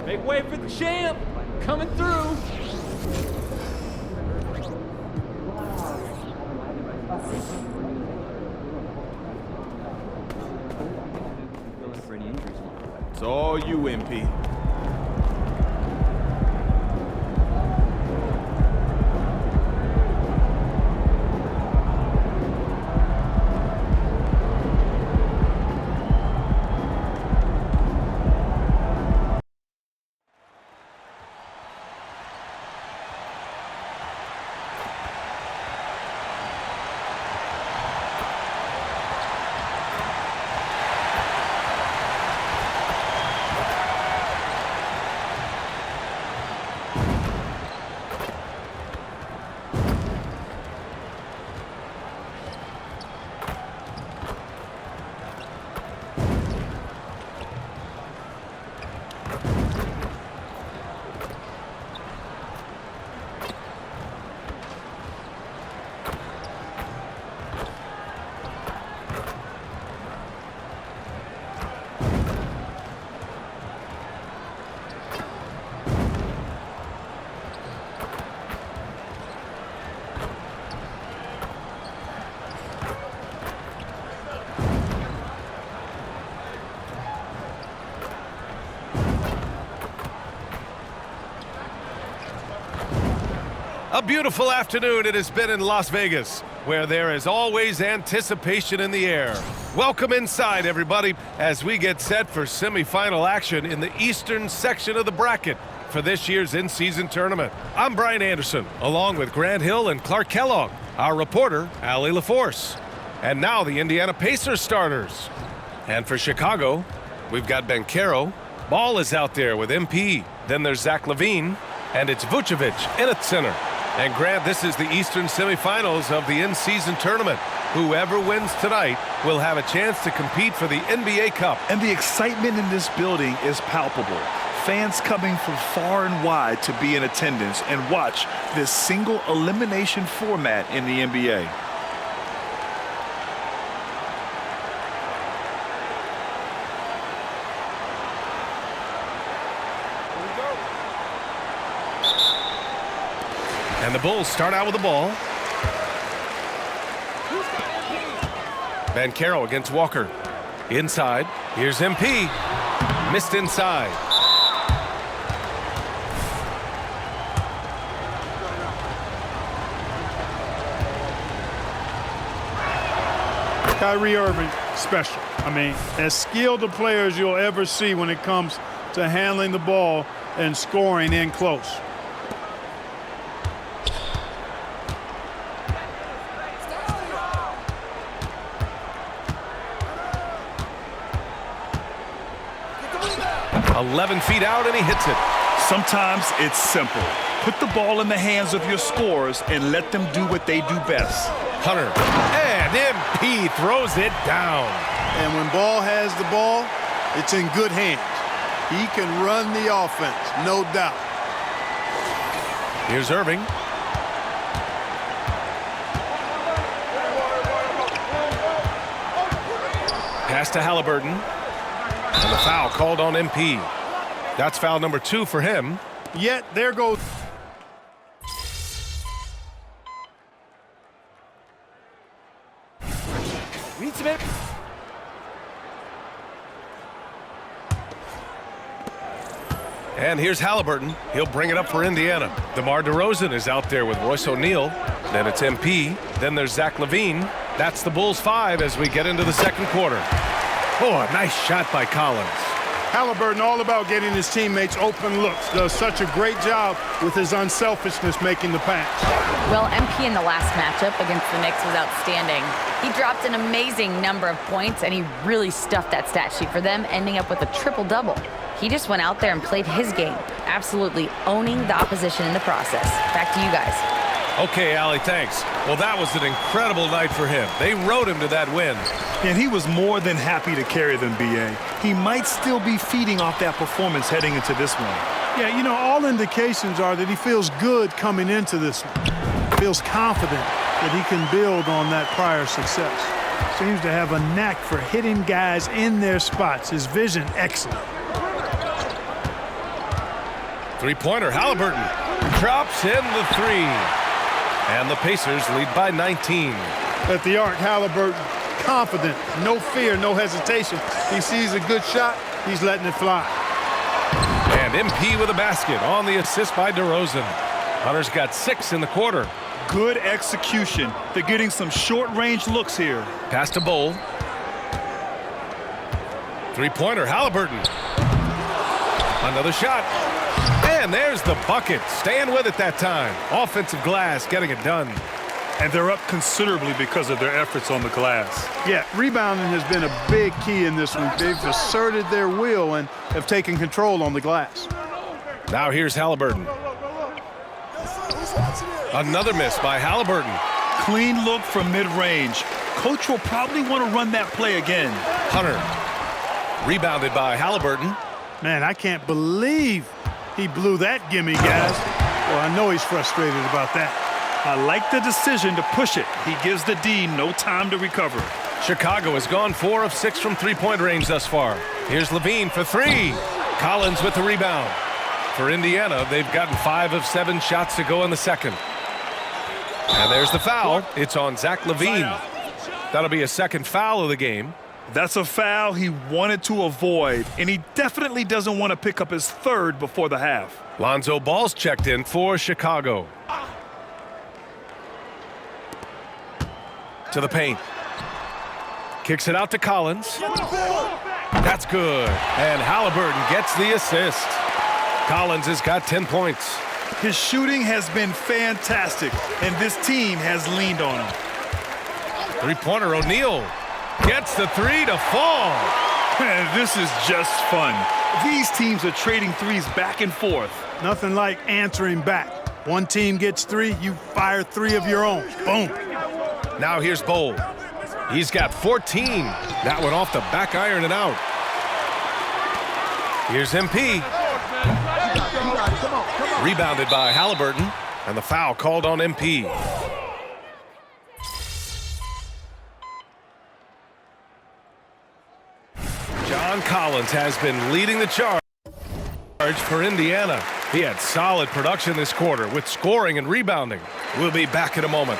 Make way for the champ! Coming through! It's all you, MP. A beautiful afternoon it has been in Las Vegas, where there is always anticipation in the air. Welcome inside, everybody, as we get set for semifinal action in the eastern section of the bracket for this year's in-season tournament. I'm Brian Anderson, along with Grant Hill and Clark Kellogg, our reporter, Allie LaForce. And now the Indiana Pacers starters. And for Chicago, we've got Banchero. Ball is out there with MP. Then there's Zach LaVine, and it's Vucevic in at center. And Grant, this is the Eastern semifinals of the in-season tournament. Whoever wins tonight will have a chance to compete for the NBA Cup. And the excitement in this building is palpable. Fans coming from far and wide to be in attendance and watch this single elimination format in the NBA. And the Bulls start out with the ball. Banchero against Walker. Inside. Here's MP. Missed inside. Kyrie Irving, special. I mean, as skilled a player as you'll ever see when it comes to handling the ball and scoring in close. "11 feet out, and he hits it. Sometimes it's simple. Put the ball in the hands of your scorers and let them do what they do best. Hunter. And MP throws it down. And when Ball has the ball, it's in good hands. He can run the offense, no doubt. Here's Irving. Pass to Halliburton. And the foul called on MP. That's foul number 2 for him. Yet there goes. And here's Halliburton. He'll bring it up for Indiana. DeMar DeRozan is out there with Royce O'Neal. Then it's MP. Then there's Zach LaVine. That's the Bulls 5 as we get into the second quarter. Oh, a nice shot by Collins. Halliburton all about getting his teammates open looks. Does such a great job with his unselfishness making the pass. Well, MP in the last matchup against the Knicks was outstanding. He dropped an amazing number of points, and he really stuffed that stat sheet for them, ending up with a triple-double. He just went out there and played his game, absolutely owning the opposition in the process. Back to you guys. Okay, Allie, thanks. Well, that was an incredible night for him. They rode him to that win. And he was more than happy to carry them, B.A. He might still be feeding off that performance heading into this one. Yeah, you know, all indications are that he feels good coming into this one. Feels confident that he can build on that prior success. Seems to have a knack for hitting guys in their spots. His vision, excellent. Three-pointer, Halliburton drops in the three. And the Pacers lead by 19. At the arc, Halliburton, confident, no fear, no hesitation. He sees a good shot, he's letting it fly. And MP with a basket on the assist by DeRozan. Hunter's got 6 in the quarter. Good execution. They're getting some short-range looks here. Pass to Bowl. Three-pointer, Halliburton. Another shot. And there's the bucket. Staying with it that time. Offensive glass, getting it done. And they're up considerably because of their efforts on the glass. Yeah, rebounding has been a big key in this one. They've asserted their will and have taken control on the glass. Now here's Halliburton. Another miss by Halliburton. Clean look from mid-range. Coach will probably want to run that play again. Hunter. Rebounded by Halliburton. Man, I can't believe he blew that gimme, guys. Well, I know he's frustrated about that. I like the decision to push it. He gives the D no time to recover. Chicago has gone 4 of 6 from three-point range thus far. Here's Levine for 3. Collins with the rebound. For Indiana, they've gotten 5 of 7 shots to go in the second. And there's the foul. It's on Zach Levine. That'll be a second foul of the game. That's a foul he wanted to avoid, and he definitely doesn't want to pick up his third before the half. Lonzo Ball's checked in for Chicago. To the paint. Kicks it out to Collins. That's good. And Halliburton gets the assist. Collins has got 10 points. His shooting has been fantastic, and this team has leaned on him. Three-pointer, O'Neal gets the 3 to fall. This is just fun. These teams are trading threes back and forth. Nothing like answering back. One team gets 3, you fire 3 of your own. Boom. Now here's Bowl. He's got 14. That one off the back iron and out. Here's MP. Rebounded by Halliburton, and the foul called on MP. John Collins has been leading the charge for Indiana. He had solid production this quarter with scoring and rebounding. We'll be back in a moment.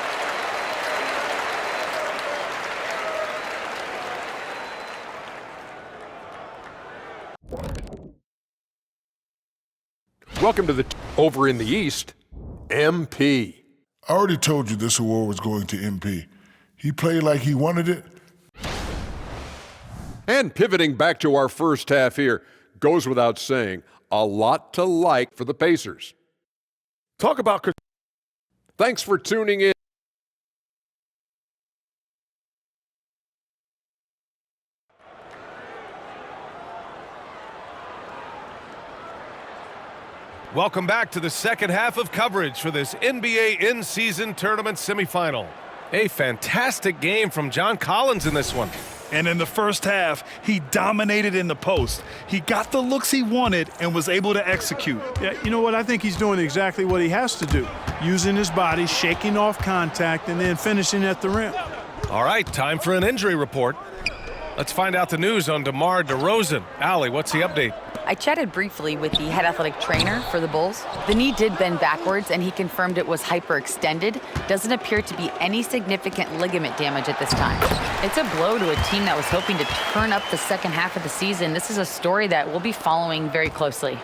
Welcome to the over in the East, MP. I already told you this award was going to MP. He played like he wanted it. And pivoting back to our first half here, goes without saying, a lot to like for the Pacers. Talk about... Thanks for tuning in. Welcome back to the second half of coverage for this NBA in-season tournament semifinal. A fantastic game from John Collins in this one. And in the first half, he dominated in the post. He got the looks he wanted and was able to execute. Yeah, you know what? I think he's doing exactly what he has to do. Using his body, shaking off contact, and then finishing at the rim. All right, time for an injury report. Let's find out the news on DeMar DeRozan. Allie, what's the update? I chatted briefly with the head athletic trainer for the Bulls. The knee did bend backwards, and he confirmed it was hyperextended. Doesn't appear to be any significant ligament damage at this time. It's a blow to a team that was hoping to turn up the second half of the season. This is a story that we'll be following very closely.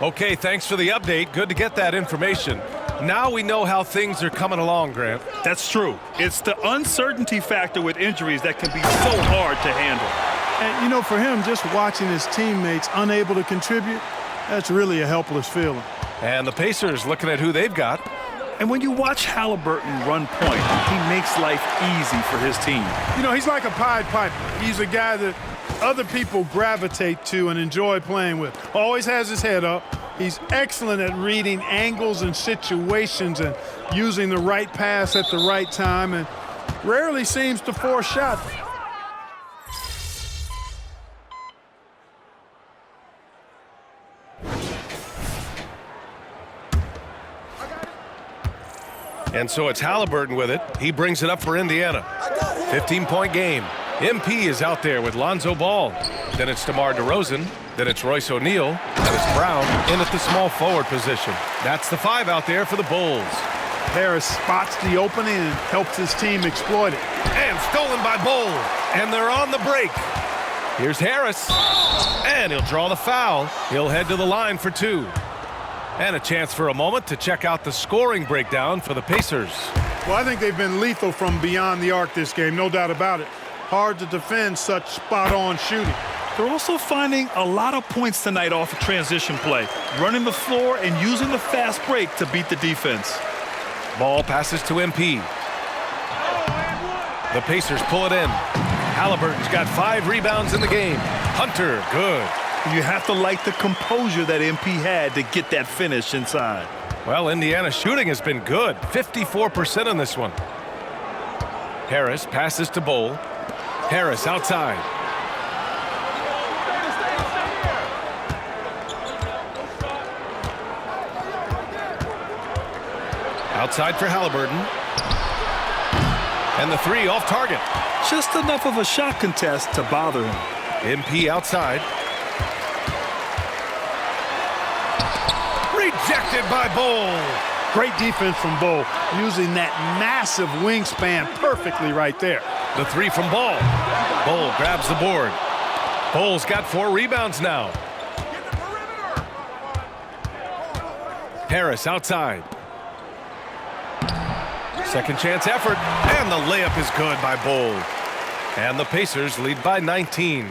Okay, thanks for the update. Good to get that information. Now we know how things are coming along, Grant. That's true. It's the uncertainty factor with injuries that can be so hard to handle. And, you know, for him, just watching his teammates unable to contribute, that's really a helpless feeling. And the Pacers looking at who they've got. And when you watch Halliburton run point, he makes life easy for his team. You know, he's like a Pied Piper. He's a guy that other people gravitate to and enjoy playing with. Always has his head up. He's excellent at reading angles and situations and using the right pass at the right time, and rarely seems to force shots. And so it's Halliburton with it. He brings it up for Indiana. 15-point game. MP is out there with Lonzo Ball. Then it's DeMar DeRozan. Then it's Royce O'Neal, and it's Brown in at the small forward position. That's the 5 out there for the Bulls. Harris spots the opening and helps his team exploit it. And stolen by Bull, and they're on the break. Here's Harris, and he'll draw the foul. He'll head to the line for 2. And a chance for a moment to check out the scoring breakdown for the Pacers. Well, I think they've been lethal from beyond the arc this game, no doubt about it. Hard to defend such spot-on shooting. They're also finding a lot of points tonight off of transition play, running the floor and using the fast break to beat the defense. Ball passes to MP. The Pacers pull it in. Halliburton's got 5 rebounds in the game. Hunter, good. You have to like the composure that MP had to get that finish inside. Well, Indiana's shooting has been good. 54% on this one. Harris passes to Bull. Harris outside. Outside for Halliburton. And the 3 off target. Just enough of a shot contest to bother him. MP outside. Rejected by Bull. Great defense from Bull, using that massive wingspan perfectly right there. The 3 from Bull. Bull grabs the board. Bull's got 4 rebounds now. Harris outside. Second chance effort, and the layup is good by Bull. And the Pacers lead by 19.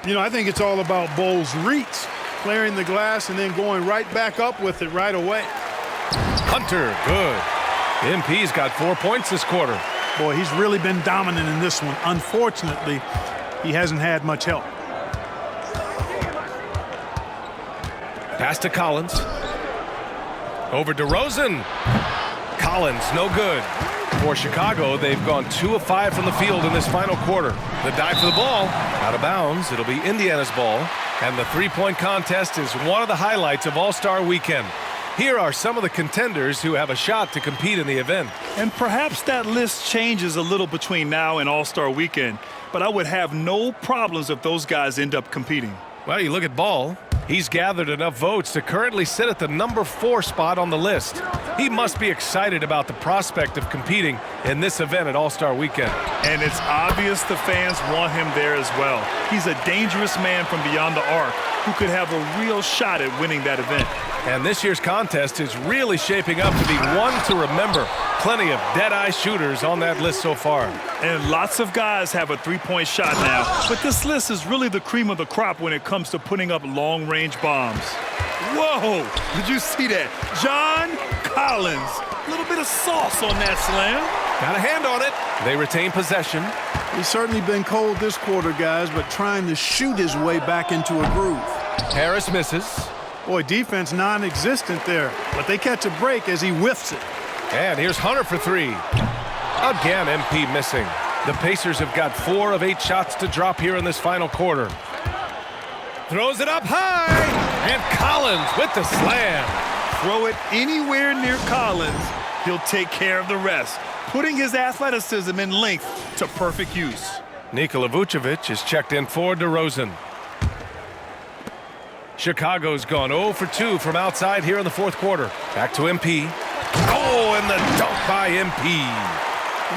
You know, I think it's all about Bull's reach, clearing the glass and then going right back up with it right away. Hunter, good. MP's got 4 points this quarter. Boy, he's really been dominant in this one. Unfortunately, he hasn't had much help. Pass to Collins. Over to Rosen. Collins, no good. For Chicago, they've gone 2 of 5 from the field in this final quarter. The dive for the ball, out of bounds. It'll be Indiana's ball. And the 3-point contest is one of the highlights of All-Star Weekend. Here are some of the contenders who have a shot to compete in the event. And perhaps that list changes a little between now and All-Star Weekend, but I would have no problems if those guys end up competing. Well, you look at Ball. He's gathered enough votes to currently sit at the number 4 spot on the list. He must be excited about the prospect of competing in this event at All-Star Weekend. And it's obvious the fans want him there as well. He's a dangerous man from beyond the arc who could have a real shot at winning that event. And this year's contest is really shaping up to be one to remember. Plenty of dead-eye shooters on that list so far. And lots of guys have a 3-point shot now, but this list is really the cream of the crop when it comes to putting up long-range bombs. Whoa! Did you see that? John Collins. A little bit of sauce on that slam. Got a hand on it. They retain possession. He's certainly been cold this quarter, guys, but trying to shoot his way back into a groove. Harris misses. Boy, defense non-existent there, but they catch a break as he whiffs it. And here's Hunter for 3. Again, MP missing. The Pacers have got 4 of 8 shots to drop here in this final quarter. Throws it up high, and Collins with the slam. Throw it anywhere near Collins, he'll take care of the rest, putting his athleticism and length to perfect use. Nikola Vucevic is checked in for DeRozan. Chicago's gone 0 for 2 from outside here in the 4th quarter. Back to MP. Oh, and the dunk by MP.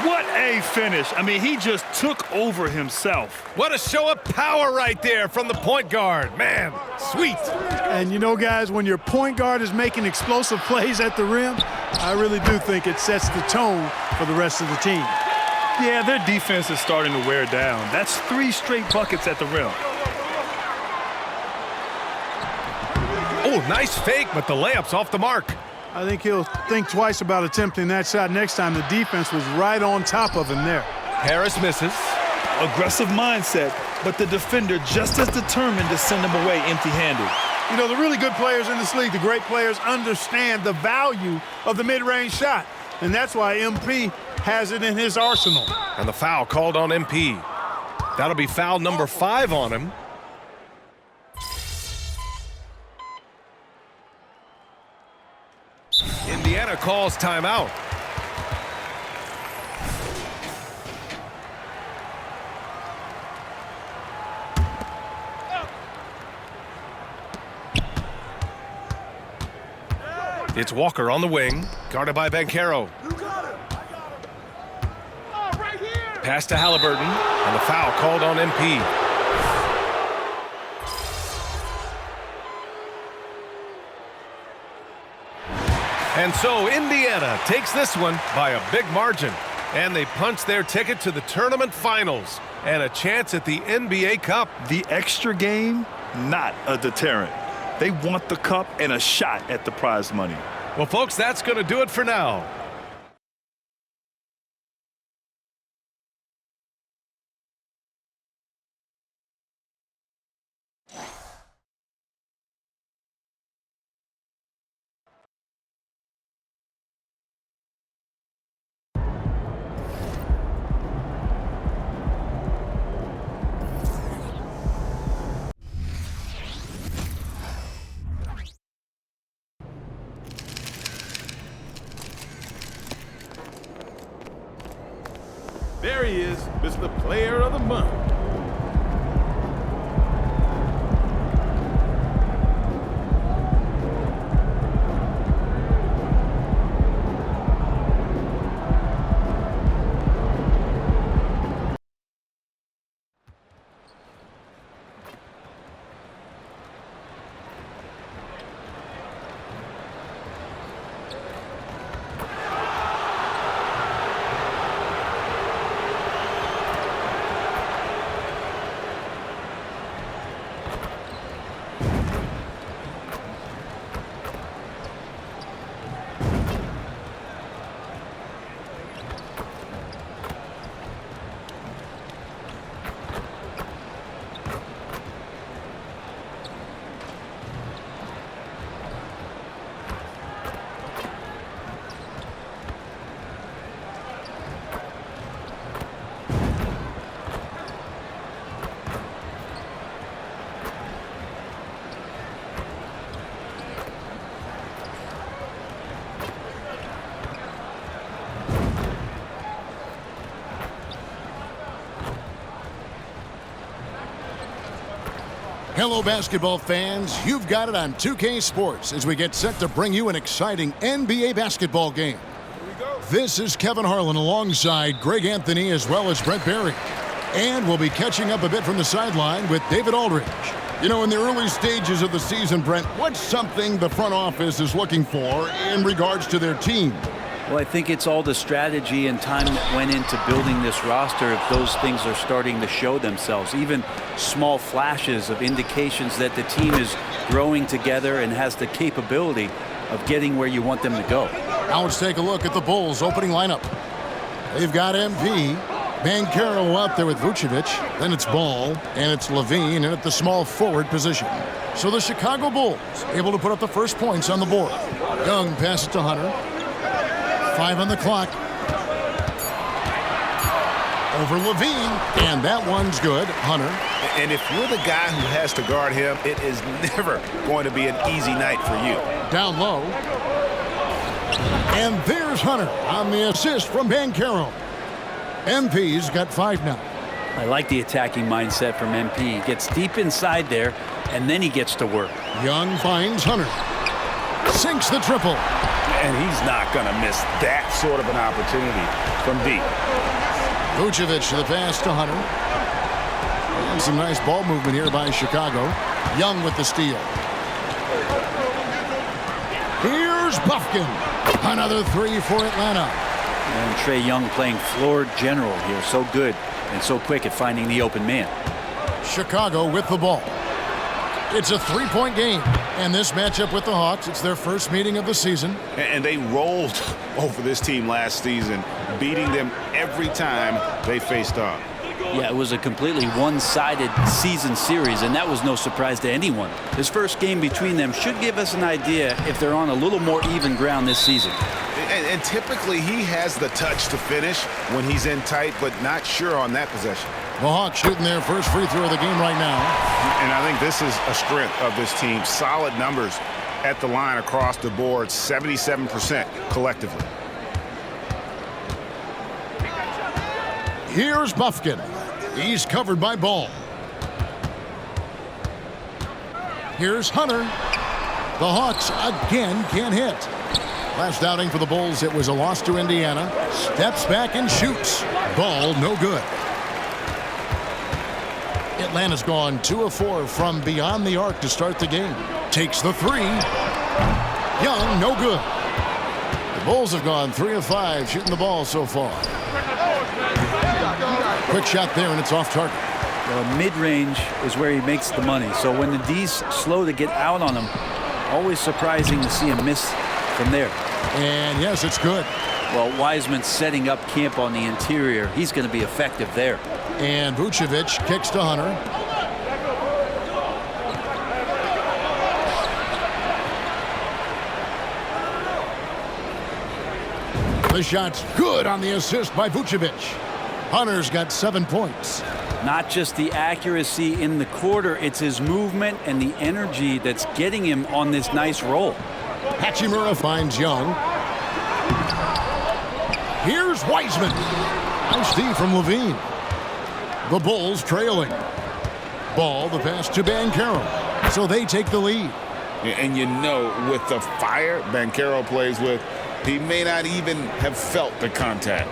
What a finish. I mean, he just took over himself. What a show of power right there from the point guard. Man, sweet. And you know, guys, when your point guard is making explosive plays at the rim, I really do think it sets the tone for the rest of the team. Yeah, their defense is starting to wear down. That's 3 straight buckets at the rim. Oh, nice fake, but the layup's off the mark. I think he'll think twice about attempting that shot next time. The defense was right on top of him there. Harris misses. Aggressive mindset, but the defender just as determined to send him away empty-handed. You know, the really good players in this league, the great players, understand the value of the mid-range shot. And that's why MP has it in his arsenal. And the foul called on MP. That'll be foul number 5 on him. Indiana calls timeout. It's Walker on the wing, guarded by Banchero. Pass to Halliburton, and the foul called on MP. And so Indiana takes this one by a big margin, and they punch their ticket to the tournament finals and a chance at the NBA Cup. The extra game, not a deterrent. They want the cup and a shot at the prize money. Well, folks, that's going to do it for now. There he is, Mr. Player of the Month. Hello, basketball fans. You've got it on 2K Sports as we get set to bring you an exciting NBA basketball game. This is Kevin Harlan alongside Greg Anthony as well as Brent Barry. And we'll be catching up a bit from the sideline with David Aldridge. You know, in the early stages of the season, Brent, what's something the front office is looking for in regards to their team? Well, I think it's all the strategy and time that went into building this roster. If those things are starting to show themselves, even small flashes of indications that the team is growing together and has the capability of getting where you want them to go. Now let's take a look at the Bulls opening lineup. They've got MP, Banchero out there with Vucevic, then it's Ball, and it's Levine, and at the small forward position. So the Chicago Bulls able to put up the first points on the board. Young passes to Hunter. 5 on the clock. Over Levine, and that one's good. Hunter. And if you're the guy who has to guard him, it is never going to be an easy night for you. Down low. And there's Hunter on the assist from Banchero. MP's got 5 now. I like the attacking mindset from MP. He gets deep inside there, and then he gets to work. Young finds Hunter. Sinks the triple. And he's not going to miss that sort of an opportunity from deep. Vucevic to the pass to Hunter. And some nice ball movement here by Chicago. Young with the steal. Here's Buffkin. Another 3 for Atlanta. And Trae Young playing floor general here. So good and so quick at finding the open man. Chicago with the ball. It's a 3-point game. And this matchup with the Hawks, it's their first meeting of the season. And they rolled over this team last season, beating them every time they faced off. Yeah, it was a completely one-sided season series, and that was no surprise to anyone. This first game between them should give us an idea if they're on a little more even ground this season. And typically he has the touch to finish when he's in tight, but not sure on that possession. The Hawks shooting their first free throw of the game right now. And I think this is a strength of this team. Solid numbers at the line across the board, 77% collectively. Here's Buffkin. He's covered by Ball. Here's Hunter. The Hawks again can't hit. Last outing for the Bulls, it was a loss to Indiana. Steps back and shoots. Ball no good. Atlanta's gone 2 of 4 from beyond the arc to start the game. Takes the three. Young, no good. The Bulls have gone 3 of 5 shooting the ball so far. Quick shot there, and it's off target. Well, mid-range is where he makes the money. So when the D's slow to get out on him, always surprising to see him miss from there. And yes, it's good. Well, Wiseman's setting up camp on the interior. He's going to be effective there. And Vucevic kicks to Hunter. The shot's good on the assist by Vucevic. Hunter's got 7 points. Not just the accuracy in the quarter, it's his movement and the energy that's getting him on this nice roll. Hachimura finds Young. Here's Wiseman. Nice D from Levine. The Bulls trailing. Ball, the pass to Banchero. So they take the lead. And you know, with the fire Banchero plays with, he may not even have felt the contact.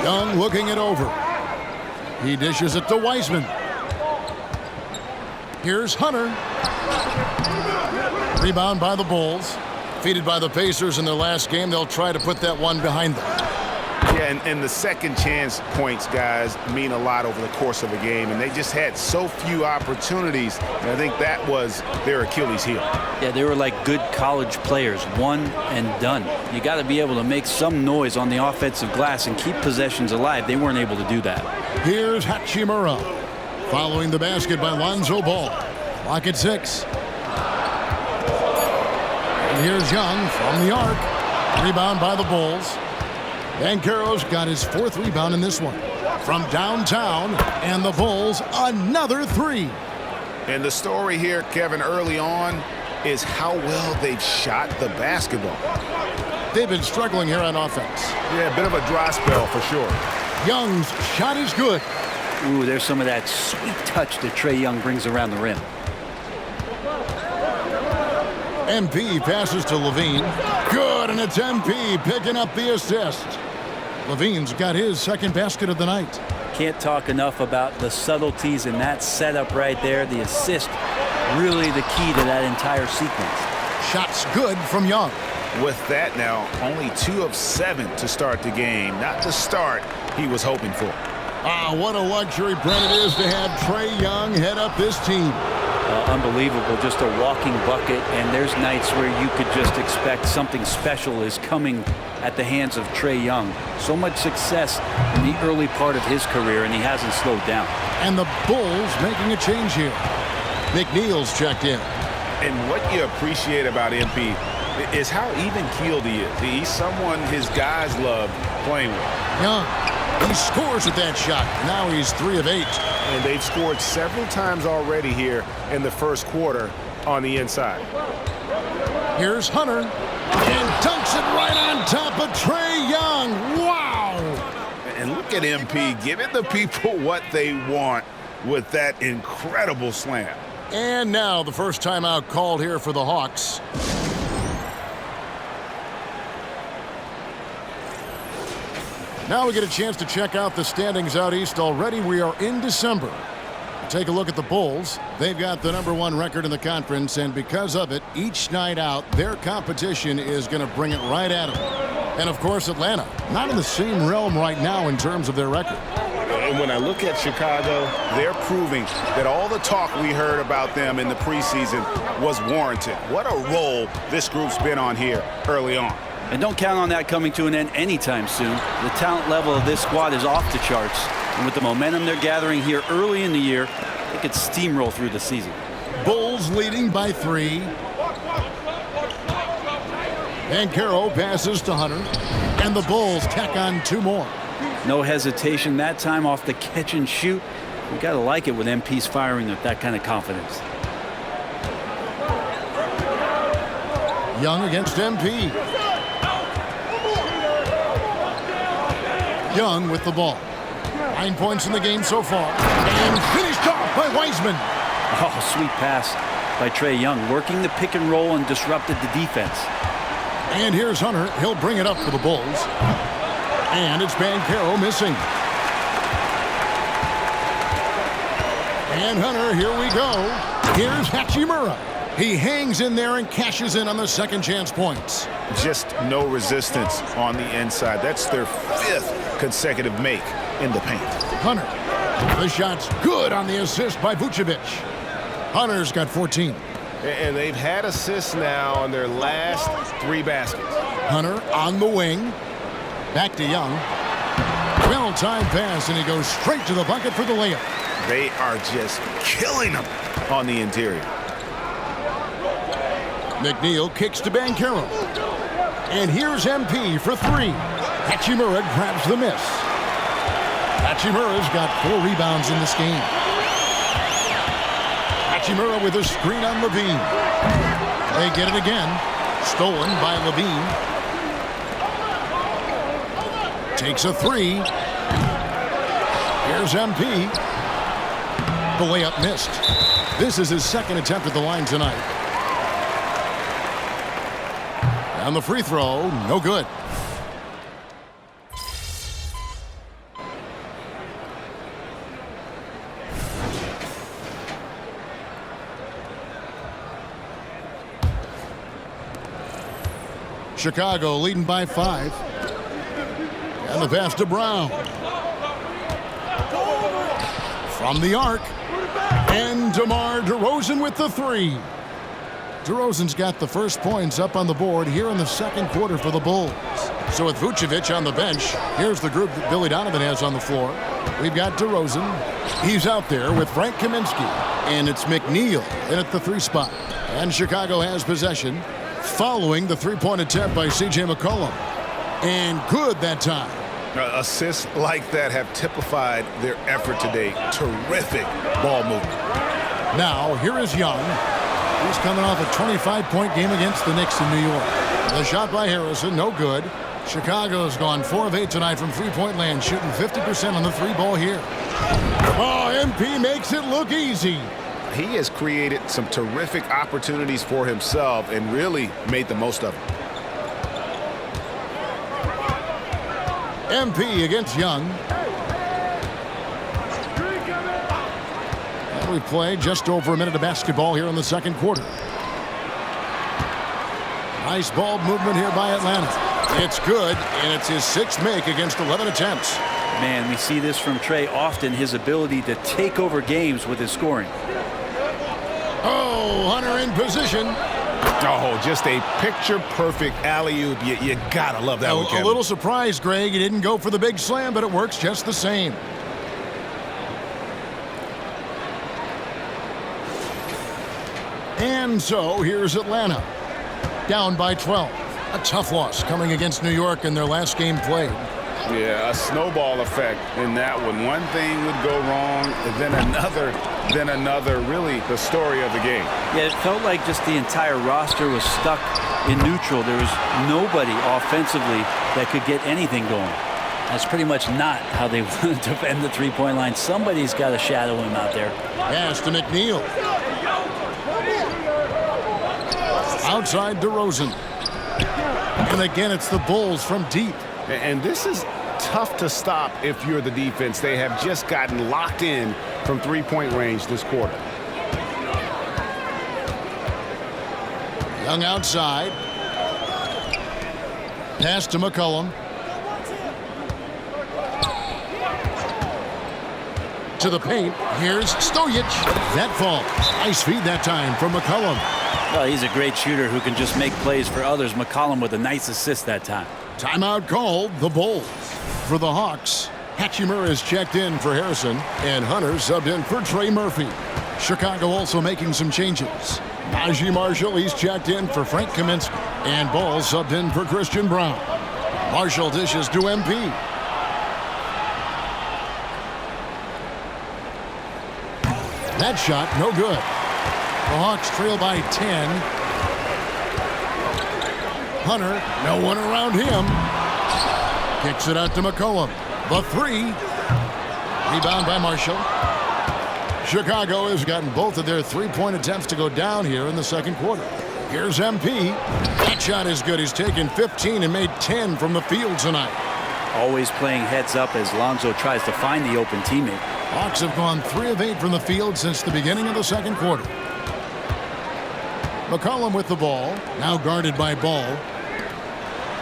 Young looking it over. He dishes it to Wiseman. Here's Hunter. Rebound by the Bulls. Defeated by the Pacers in their last game. They'll try to put that one behind them. Yeah, and the second chance points, guys, mean a lot over the course of a game. And they just had so few opportunities. And I think that was their Achilles heel. Yeah, they were like good college players, one and done. You got to be able to make some noise on the offensive glass and keep possessions alive. They weren't able to do that. Here's Hachimura. Following the basket by Lonzo Ball. Clock at 6. And here's Young from the arc. Rebound by the Bulls. Banchero's got his 4th rebound in this one. From downtown, and the Bulls another 3. And the story here, Kevin, early on is how well they've shot the basketball. They've been struggling here on offense. Yeah, a bit of a dry spell for sure. Young's shot is good. Ooh, there's some of that sweet touch that Trae Young brings around the rim. MP passes to Levine. Good, and it's MP picking up the assist. Levine's got his 2nd basket of the night. Can't talk enough about the subtleties in that setup right there. The assist, really the key to that entire sequence. Shots good from Young. With that now, only 2 of 7 to start the game. Not the start he was hoping for. Ah, what a luxury, Brent, it is to have Trae Young head up this team. Unbelievable, just a walking bucket, and there's nights where you could just expect something special is coming at the hands of Trae Young. So much success in the early part of his career, and he hasn't slowed down. And the Bulls making a change here. McNeil's checked in. And what you appreciate about MP is how even-keeled he is. He's someone his guys love playing with. Young, he scores with that shot. Now he's 3 of 8. And they've scored several times already here in the first quarter on the inside. Here's Hunter. And dunks it right on top of Trae Young. Wow! And look at MP giving the people what they want with that incredible slam. And now the first timeout called here for the Hawks. Now we get a chance to check out the standings out east. Already we are in December. Take a look at the Bulls. They've got the #1 record in the conference, and because of it, each night out, their competition is going to bring it right at them. And, of course, Atlanta, not in the same realm right now in terms of their record. And when I look at Chicago, they're proving that all the talk we heard about them in the preseason was warranted. What a role this group's been on here early on. And don't count on that coming to an end anytime soon. The talent level of this squad is off the charts. And with the momentum they're gathering here early in the year, they could steamroll through the season. Bulls leading by 3. Banchero passes to Hunter. And the Bulls tack on 2 more. No hesitation that time off the catch and shoot. You got to like it when MP's firing with that kind of confidence. Young against MP. Young with the ball. 9 points in the game so far. And finished off by Wiseman. Oh, sweet pass. by Trae Young, working the pick and roll and disrupted the defense. And here's Hunter. He'll bring it up for the Bulls. And it's Banchero missing. And Hunter, here we go. Here's Hachimura. He hangs in there and cashes in on the second chance points. Just no resistance on the inside. That's their 5th consecutive make in the paint. Hunter. The shot's good on the assist by Vucevic. Hunter's got 14. And they've had assists now on their last 3 baskets. Hunter on the wing. Back to Young. Well-timed pass, and he goes straight to the bucket for the layup. They are just killing them on the interior. McNeil kicks to Banchero. And here's MP for 3. Hachimura grabs the miss. Hachimura's got 4 rebounds in this game. Hachimura with a screen on Levine. They get it again. Stolen by Levine. Takes a 3. Here's MP. The layup missed. This is his 2nd attempt at the line tonight. And the free throw, no good. Chicago leading by 5. And the pass to Brown. From the arc. And DeMar DeRozan with the 3. DeRozan's got the first points up on the board here in the second quarter for the Bulls. So with Vucevic on the bench, here's the group that Billy Donovan has on the floor. We've got DeRozan. He's out there with Frank Kaminsky. And it's McNeil in at the 3 spot. And Chicago has possession following the 3-point attempt by C.J. McCollum. And good that time. Assists like that have typified their effort today. Terrific ball movement. Now, here is Young. He's coming off a 25-point game against the Knicks in New York. The shot by Harrison, no good. Chicago's gone 4 of 8 tonight from 3-point land, shooting 50% on the 3-ball here. Oh, MP makes it look easy. He has created some terrific opportunities for himself and really made the most of them. MP against Young. And we play just over a minute of basketball here in the second quarter. Nice ball movement here by Atlanta. It's good, and it's his 6th make against 11 attempts. Man, we see this from Trae often, his ability to take over games with his scoring. Oh, Hunter in position. Oh, just a picture-perfect alley-oop. You gotta love that one, Kevin. A little surprised, Greg. He didn't go for the big slam, but it works just the same. And so here's Atlanta, down by 12. A tough loss coming against New York in their last game played. Yeah, a snowball effect in that one. One thing would go wrong, then another. Really the story of the game. Yeah, it felt like just the entire roster was stuck in neutral. There was nobody offensively that could get anything going. That's pretty much not how they want to defend the 3-point line. Somebody's got to shadow him out there. Pass to McNeil. Outside DeRozan. And again, it's the Bulls from deep. And this is tough to stop if you're the defense. They have just gotten locked in from 3-point range this quarter. Young outside. Pass to McCollum. To the paint. Here's Stojic. That falls. Nice feed that time from McCollum. Well, he's a great shooter who can just make plays for others. McCollum with a nice assist that time. Timeout called, the Bulls. For the Hawks, Hachimura is checked in for Harrison, and Hunter subbed in for Trey Murphy. Chicago also making some changes. Najee Marshall, he's checked in for Frank Kaminsky, and Ball subbed in for Christian Brown. Marshall dishes to MP. That shot, no good. The Hawks trail by 10. Hunter, no one around him. Kicks it out to McCollum. The 3. Rebound by Marshall. Chicago has gotten both of their three-point attempts to go down here in the second quarter. Here's MP. That shot is good. He's taken 15 and made 10 from the field tonight. Always playing heads up as Lonzo tries to find the open teammate. Hawks have gone 3 of 8 from the field since the beginning of the second quarter. McCollum with the ball, now guarded by Ball.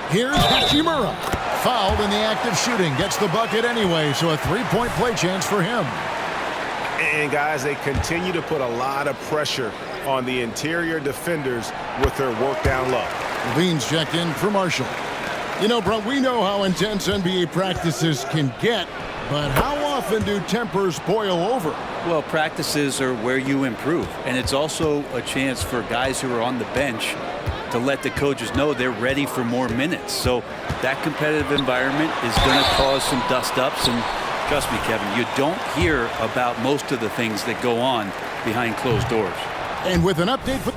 Here's Hachimura. Fouled in the act of shooting. Gets the bucket anyway, so a three-point play chance for him. And guys, they continue to put a lot of pressure on the interior defenders with their work down low. Levine's checked in for Marshall. You know, bro, we know how intense NBA practices can get, but how often do tempers boil over? Well, practices are where you improve, and it's also a chance for guys who are on the bench to let the coaches know they're ready for more minutes. So that competitive environment is going to cause some dust-ups, and trust me, Kevin, you don't hear about most of the things that go on behind closed doors. And with an update for...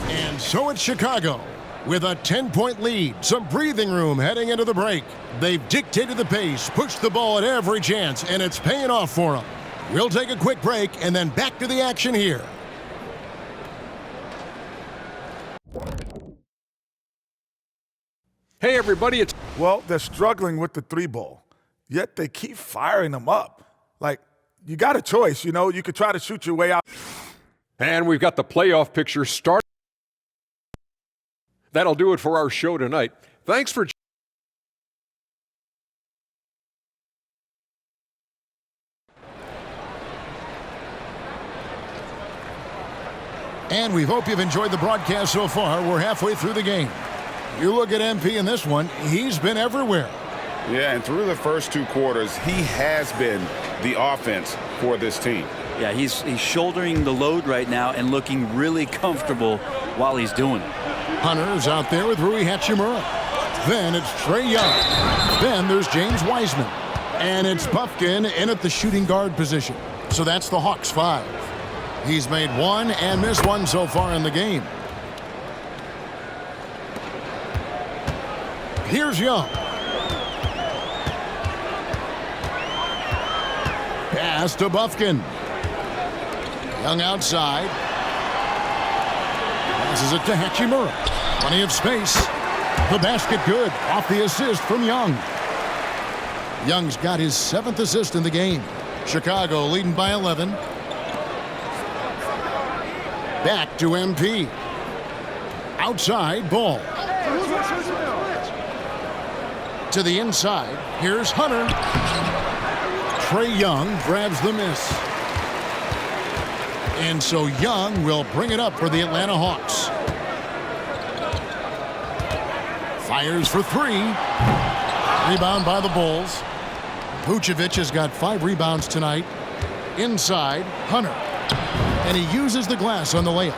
And so it's Chicago with a 10-point lead. Some breathing room heading into the break. They've dictated the pace, pushed the ball at every chance, and it's paying off for them. We'll take a quick break and then back to the action here. Hey, everybody, it's... Well, they're struggling with the 3-ball, yet they keep firing them up. Like, you got a choice, you know. You could try to shoot your way out. And we've got the playoff picture started. That'll do it for our show tonight. Thanks for... And we hope you've enjoyed the broadcast so far. We're halfway through the game. You look at MP in this one, he's been everywhere. Yeah, and through the first 2 quarters, he has been the offense for this team. Yeah, he's shouldering the load right now and looking really comfortable while he's doing it. Hunter's out there with Rui Hachimura. Then it's Trae Young. Then there's James Wiseman. And it's Buffkin in at the shooting guard position. So that's the Hawks 5. He's made 1 and missed 1 so far in the game. Here's Young. Pass to Buffkin. Young outside. Passes it to Hachimura. Plenty of space. The basket good. Off the assist from Young. Young's got his 7th assist in the game. Chicago leading by 11. Back to MP. Outside, Ball. To the inside. Here's Hunter. Trae Young grabs the miss. And so Young will bring it up for the Atlanta Hawks. Fires for 3. Rebound by the Bulls. Vucevic has got 5 rebounds tonight. Inside, Hunter. And he uses the glass on the layup.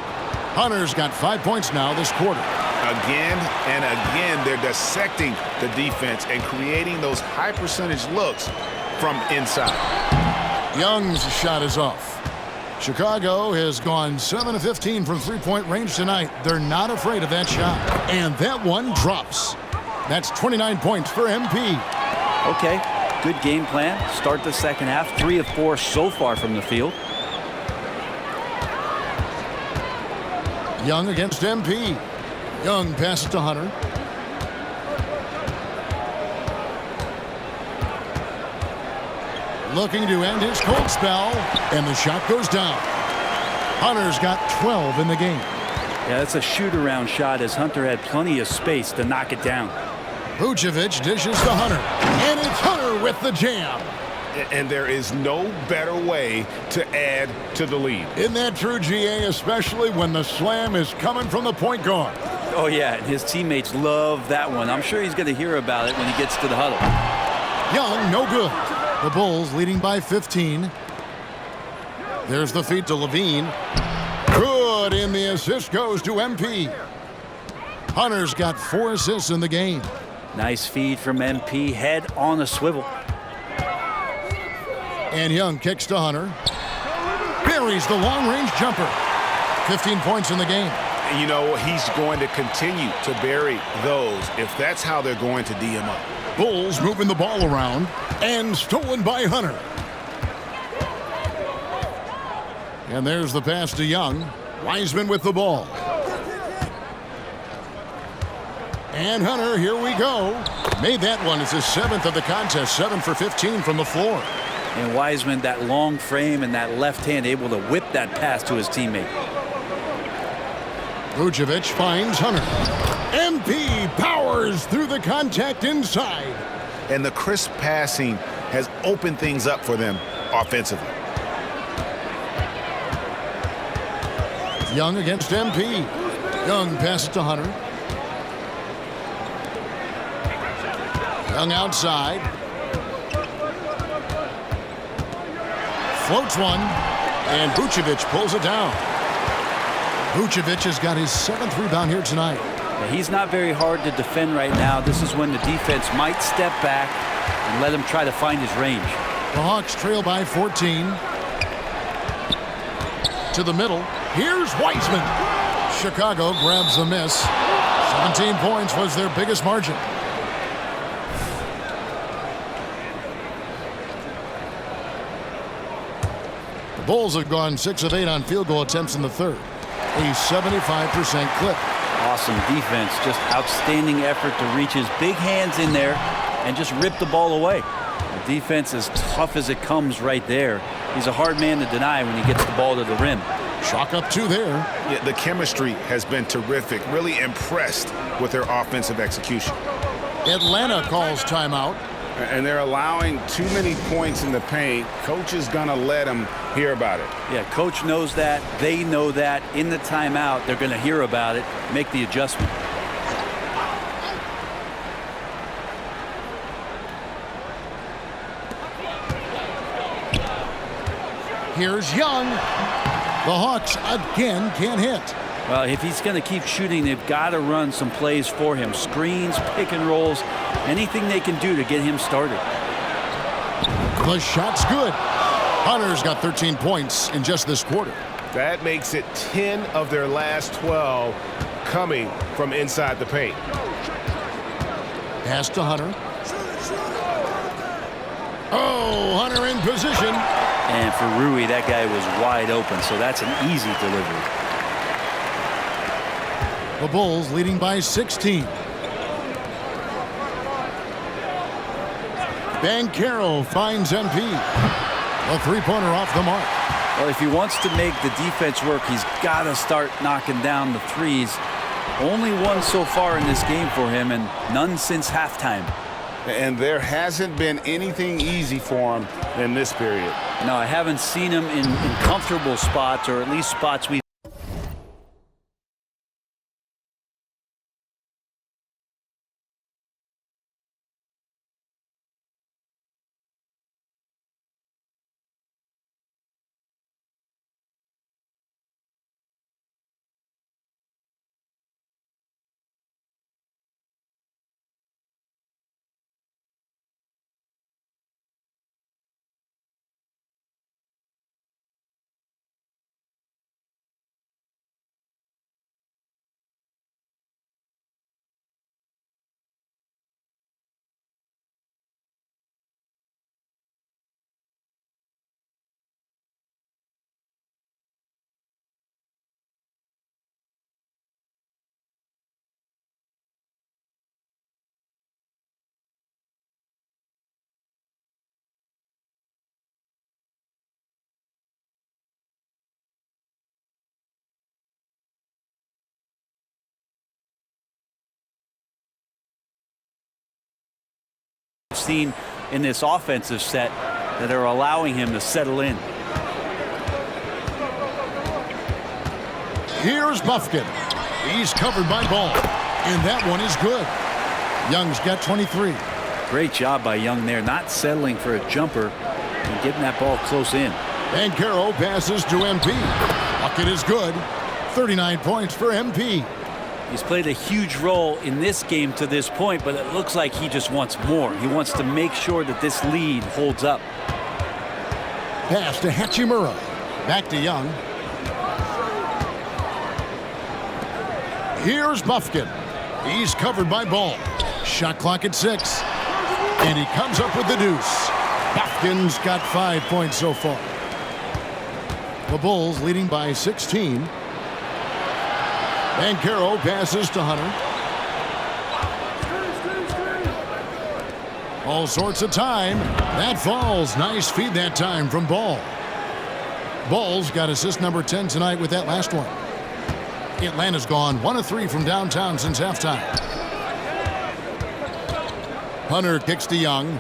Hunter's got 5 points now this quarter. Again and again, they're dissecting the defense and creating those high percentage looks from inside. Young's shot is off. Chicago has gone 7 of 15 from three-point range tonight. They're not afraid of that shot. And that one drops. That's 29 points for MP. Okay, good game plan. Start the second half. 3 of 4 so far from the field. Young against MP. Young passes to Hunter. Looking to end his cold spell, and the shot goes down. Hunter's got 12 in the game. Yeah, that's a shoot-around shot as Hunter had plenty of space to knock it down. Vucevic dishes to Hunter, and it's Hunter with the jam. And there is no better way to add to the lead. Isn't that true, GA, especially when the slam is coming from the point guard? Oh, yeah, and his teammates love that one. I'm sure he's going to hear about it when he gets to the huddle. Young, no good. The Bulls leading by 15. There's the feed to Levine. Good, and the assist goes to MP. Hunter's got 4 assists in the game. Nice feed from MP, head on a swivel. And Young kicks to Hunter. Buries the long-range jumper. 15 points in the game. And you know, he's going to continue to bury those if that's how they're going to D him up. Bulls moving the ball around, and stolen by Hunter. And there's the pass to Young. Wiseman with the ball. And Hunter, here we go. Made that one. It's his 7th of the contest, 7 for 15 from the floor. And Wiseman, that long frame and that left hand, able to whip that pass to his teammate. Vucevic finds Hunter. MP powers through the contact inside. And the crisp passing has opened things up for them offensively. Young against MP. Young passes to Hunter. Young outside. Floats one. And Vucevic pulls it down. Vucevic has got his 7th rebound here tonight. He's not very hard to defend right now. This is when the defense might step back and let him try to find his range. The Hawks trail by 14. To the middle. Here's Wiseman. Chicago grabs the miss. 17 points was their biggest margin. The Bulls have gone 6 of 8 on field goal attempts in the third. A 75% clip. Awesome defense. Just outstanding effort to reach his big hands in there and just rip the ball away. The defense is tough as it comes right there. He's a hard man to deny when he gets the ball to the rim. Chalk up 2 there. Yeah, the chemistry has been terrific. Really impressed with their offensive execution. Atlanta calls timeout. And they're allowing too many points in the paint. Coach is going to let them hear about it. Yeah, coach knows that. They know that. In the timeout, they're going to hear about it, make the adjustment. Here's Young. The Hawks again can't hit. Well, if he's going to keep shooting, they've got to run some plays for him. Screens, pick and rolls, anything they can do to get him started. The shot's good. Hunter's got 13 points in just this quarter. That makes it 10 of their last 12 coming from inside the paint. Pass to Hunter. Oh, Hunter in position. And for Rui, that guy was wide open, so that's an easy delivery. The Bulls leading by 16. Banchero finds MP. A three-pointer off the mark. Well, if he wants to make the defense work, he's got to start knocking down the threes. Only one so far in this game for him, and none since halftime. And there hasn't been anything easy for him in this period. No, I haven't seen him in comfortable spots, or at least spots we've seen in this offensive set that are allowing him to settle in. Here's Bufkin. He's covered by Ball. And that one is good. Young's got 23. Great job by Young there, not settling for a jumper and getting that ball close in. Banchero passes to MP. Bucket is good. 39 points for MP. He's played a huge role in this game to this point, but it looks like he just wants more. He wants to make sure that this lead holds up. Pass to Hachimura. Back to Young. Here's Buffkin. He's covered by Ball. Shot clock at 6. And he comes up with the deuce. Buffkin's got 5 points so far. The Bulls leading by 16. Banchero passes to Hunter. All sorts of time. That falls. Nice feed that time from Ball. Ball's got assist number 10 tonight with that last one. Atlanta's gone 1 of 3 from downtown since halftime. Hunter kicks to Young.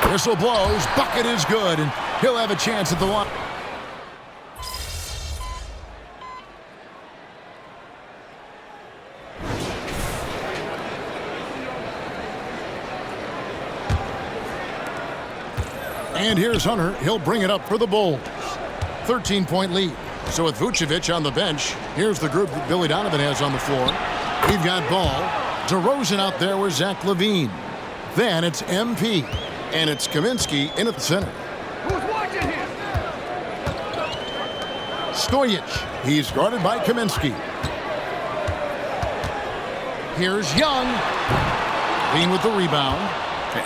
Whistle blows. Bucket is good, and he'll have a chance at the line. And here's Hunter. He'll bring it up for the Bulls. 13-point lead. So with Vucevic on the bench, here's the group that Billy Donovan has on the floor. We've got Ball. DeRozan out there with Zach LaVine. Then it's MP. And it's Kaminsky in at the center. Who's watching him? Stojic. He's guarded by Kaminsky. Here's Young. LaVine with the rebound.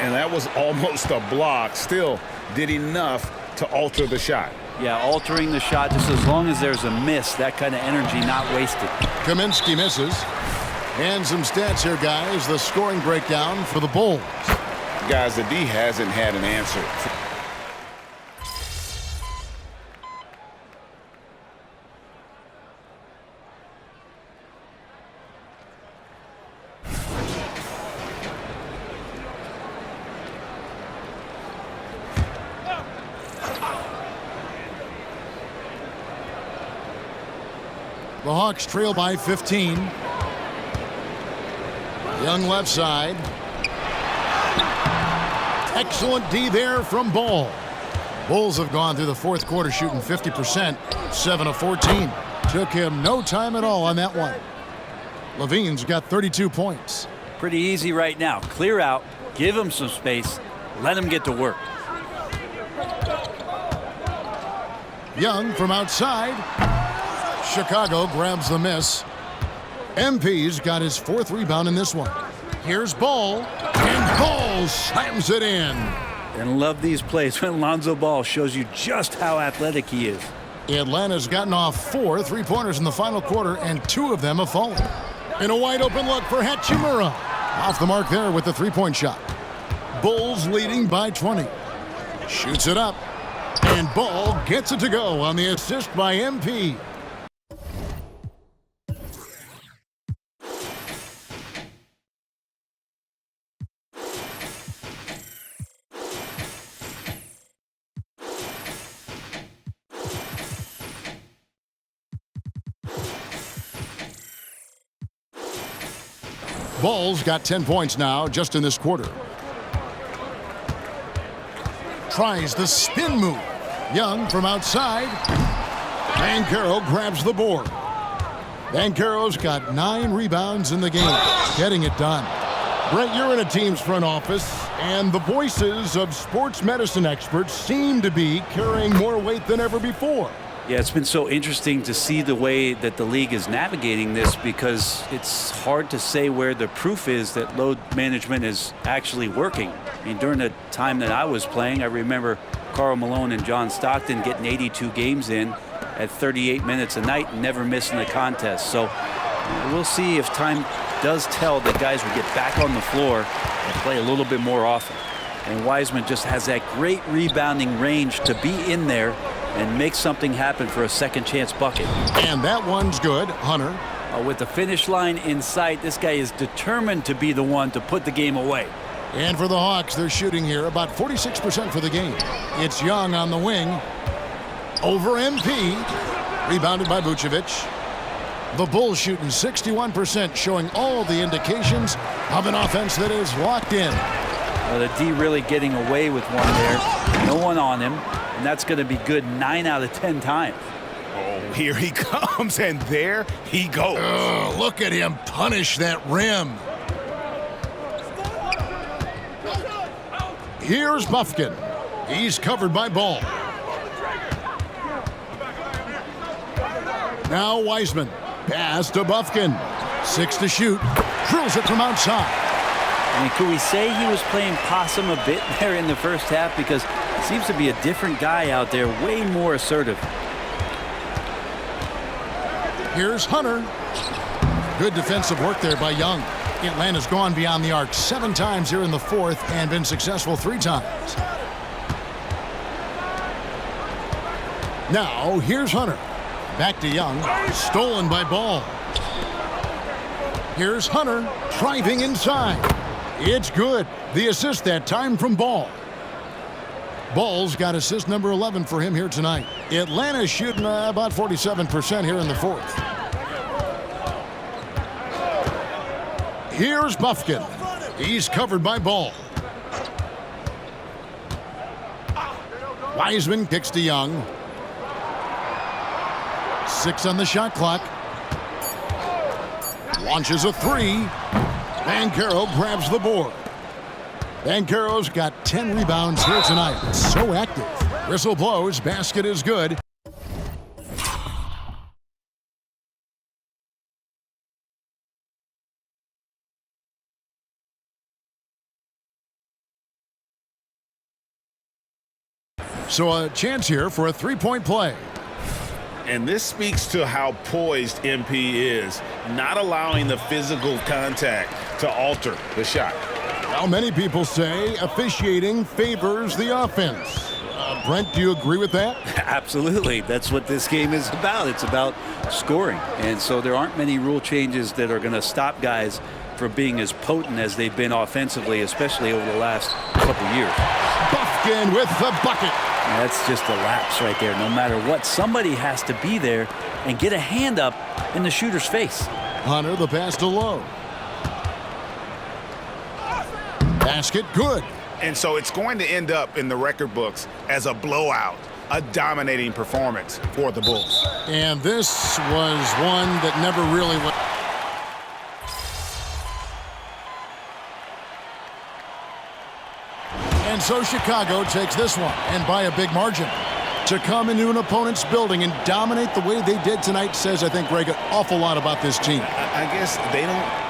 And that was almost a block. Still did enough to alter the shot. Yeah, altering the shot just as long as there's a miss, that kind of energy not wasted. Kaminsky misses. And some stats here, guys. The scoring breakdown for the Bulls. Guys, the D hasn't had an answer. The Hawks trail by 15. Young left side. Excellent D there from Ball. Bulls have gone through the fourth quarter shooting 50%, 7 of 14. Took him no time at all on that one. LaVine's got 32 points. Pretty easy right now. Clear out, give him some space, let him get to work. Young from outside. Chicago grabs the miss. MP's got his 4th rebound in this one. Here's Ball, and Ball slams it in. And love these plays when Lonzo Ball shows you just how athletic he is. Atlanta's gotten off 4 3-pointers in the final quarter, and 2 of them have fallen. And a wide open look for Hachimura. Off the mark there with the 3-point shot. Bulls leading by 20. Shoots it up, and Ball gets it to go on the assist by MP. Ball's got 10 points now just in this quarter. Tries the spin move. Young from outside. Banchero grabs the board. Banchero's got 9 rebounds in the game. Getting it done. Brent, you're in a team's front office, and the voices of sports medicine experts seem to be carrying more weight than ever before. Yeah, it's been so interesting to see the way that the league is navigating this, because it's hard to say where the proof is that load management is actually working. I mean, during the time that I was playing, I remember Karl Malone and John Stockton getting 82 games in at 38 minutes a night and never missing a contest. So we'll see if time does tell that guys will get back on the floor and play a little bit more often. And Wiseman just has that great rebounding range to be in there and make something happen for a second chance bucket. And that one's good. Hunter. With the finish line in sight, this guy is determined to be the one to put the game away. And for the Hawks, they're shooting here about 46% for the game. It's Young on the wing. Over MP. Rebounded by Vucevic. The Bulls shooting 61%, showing all the indications of an offense that is locked in. The D really getting away with one there. No one on him. And that's going to be good 9 out of 10 times. Oh, here he comes, and there he goes. Look at him punish that rim. Here's Bufkin. He's covered by Ball. Now Wiseman. Pass to Bufkin. 6 to shoot. Drills it from outside. I mean, could we say he was playing possum a bit there in the first half? Because he seems to be a different guy out there, way more assertive. Here's Hunter. Good defensive work there by Young. Atlanta's gone beyond the arc 7 times here in the fourth and been successful 3 times. Now, here's Hunter. Back to Young. Stolen by Ball. Here's Hunter driving inside. It's good. The assist that time from Ball. Ball's got assist number 11 for him here tonight. Atlanta's shooting about 47% here in the fourth. Here's Bufkin. He's covered by Ball. Wiseman kicks to Young. 6 on the shot clock. Launches a 3. Banchero grabs the board. Banchero's got 10 rebounds here tonight. So active. Whistle blows. Basket is good. So a chance here for a 3-point play. And this speaks to how poised MP is, not allowing the physical contact to alter the shot. Well, many people say officiating favors the offense. Brent, do you agree with that? Absolutely. That's what this game is about. It's about scoring. And so there aren't many rule changes that are going to stop guys from being as potent as they've been offensively, especially over the last couple years. Bufkin with the bucket. That's just a lapse right there. No matter what, somebody has to be there and get a hand up in the shooter's face. Hunter, the pass to Lowe. Basket good. And so it's going to end up in the record books as a blowout, a dominating performance for the Bulls. And this was one that never really went. And so Chicago takes this one, and by a big margin. To come into an opponent's building and dominate the way they did tonight says, I think, Greg, an awful lot about this team. I guess they don't...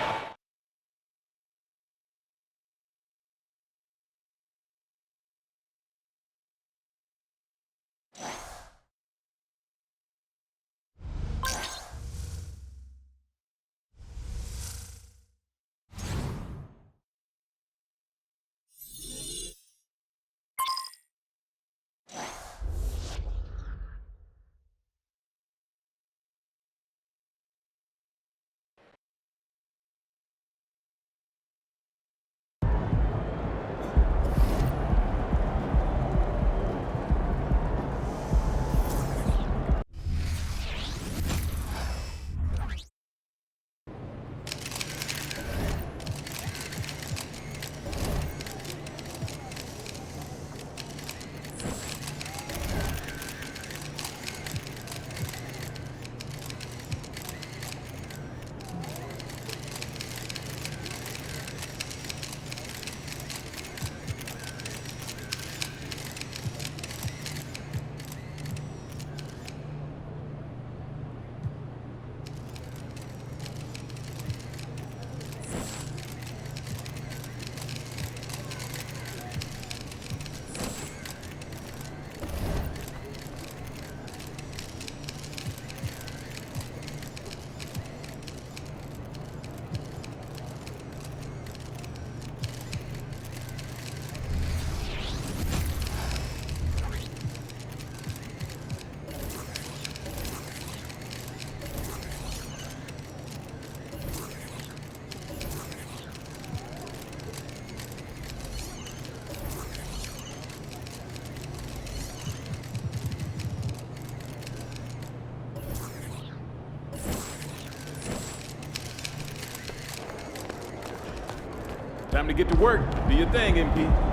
Time to get to work. Do your thing, MP.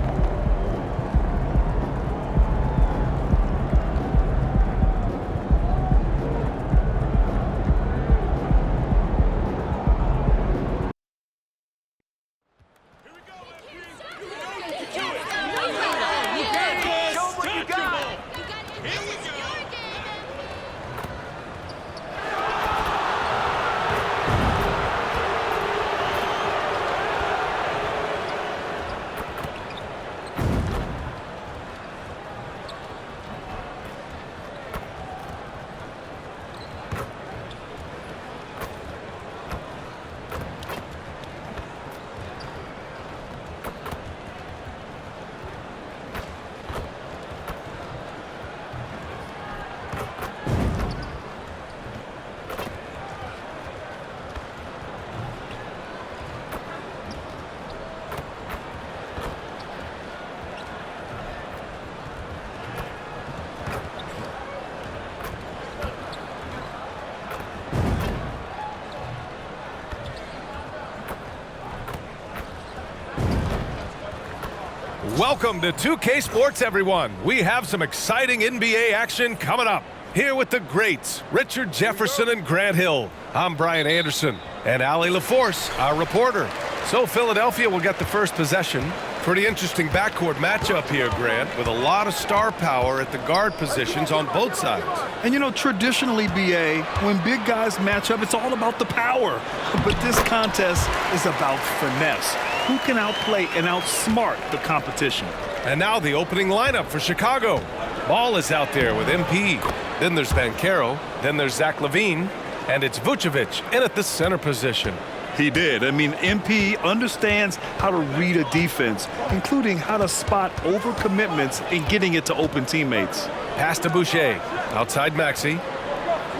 Welcome to 2K Sports, everyone. We have some exciting NBA action coming up. Here with the greats, Richard Jefferson and Grant Hill. I'm Brian Anderson, and Allie LaForce, our reporter. So Philadelphia will get the first possession. Pretty interesting backcourt matchup here, Grant, with a lot of star power at the guard positions on both sides. And you know, traditionally, BA, when big guys match up, it's all about the power. But this contest is about finesse. Who can outplay and outsmart the competition? And now the opening lineup for Chicago. Ball is out there with MP. Then there's Banchero. Then there's Zach LaVine. And it's Vucevic in at the center position. He did. I mean, MP understands how to read a defense, including how to spot overcommitments and getting it to open teammates. Pass to Boucher. Outside Maxey.